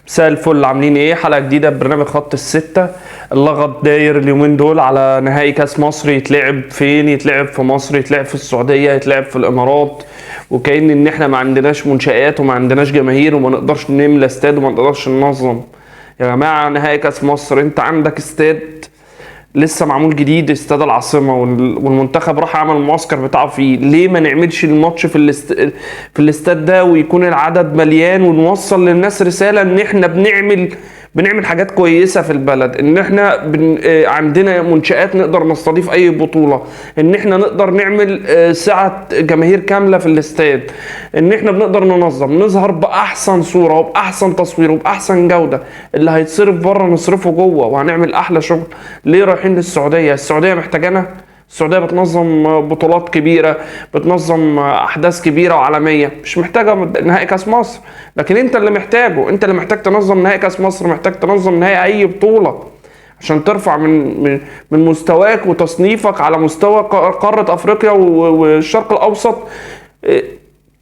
مساء الفل، عاملين ايه؟ حلقة جديدة ببرنامج خط الستة. اللغط داير اليومين دول على نهائي كاس مصر، يتلعب فين؟ يتلعب في مصر، يتلعب في السعودية، يتلعب في الامارات، وكأن ان احنا ما عندناش منشآت وما عندناش جماهير وما نقدرش نملى استاد وما نقدرش ننظم. يا جماعة، نهائي كاس مصر انت عندك استاد لسه معمول جديد، استاد العاصمه، والمنتخب راح عمل المعسكر بتاعه فيه. ليه ما نعملش الماتش في الاستاد ده ويكون العدد مليان، ونوصل للناس رساله ان احنا بنعمل حاجات كويسه في البلد، ان احنا عندنا منشآت نقدر نستضيف اي بطوله، ان احنا نقدر نعمل سعه جماهير كامله في الاستاد، ان احنا بنقدر ننظم، نظهر باحسن صوره وباحسن تصوير وباحسن جوده. اللي هيتصرف بره نصرفه جوه وهنعمل احلى شغل. ليه رايحين للسعوديه؟ السعوديه محتاجانا. السعوديه بتنظم بطولات كبيره، بتنظم احداث كبيره وعالميه، مش محتاجه نهائي كاس مصر. لكن انت اللي محتاجه، انت اللي محتاج تنظم نهائي كاس مصر، محتاج تنظم نهائي اي بطوله عشان ترفع من مستواك وتصنيفك على مستوى قاره افريقيا والشرق الاوسط.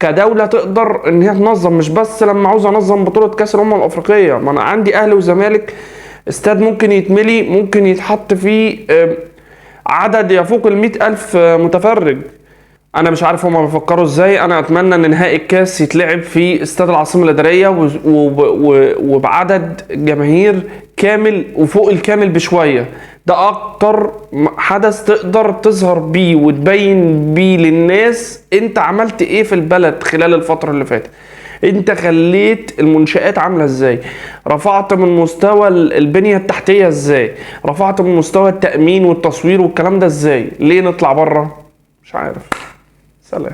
كدوله تقدر ان هي تنظم، مش بس لما عاوز انظم بطوله كاس الامم الافريقيه. ما انا عندي اهلي وزمالك، استاد ممكن يتملي، ممكن يتحط فيه عدد يفوق 100,000 متفرج. انا مش عارف هما بيفكروا ازاي. انا اتمنى ان نهائي الكاس يتلعب في استاد العاصمه الاداريه وبعدد جماهير كامل وفوق الكامل بشويه. ده اكتر حدث تقدر تظهر بيه وتبين بيه للناس انت عملت ايه في البلد خلال الفتره اللي فاتت. انت خليت المنشآت عاملة ازاي، رفعت من مستوى البنية التحتية ازاي، رفعت من مستوى التأمين والتصوير والكلام ده ازاي. ليه نطلع بره؟ مش عارف. سلام.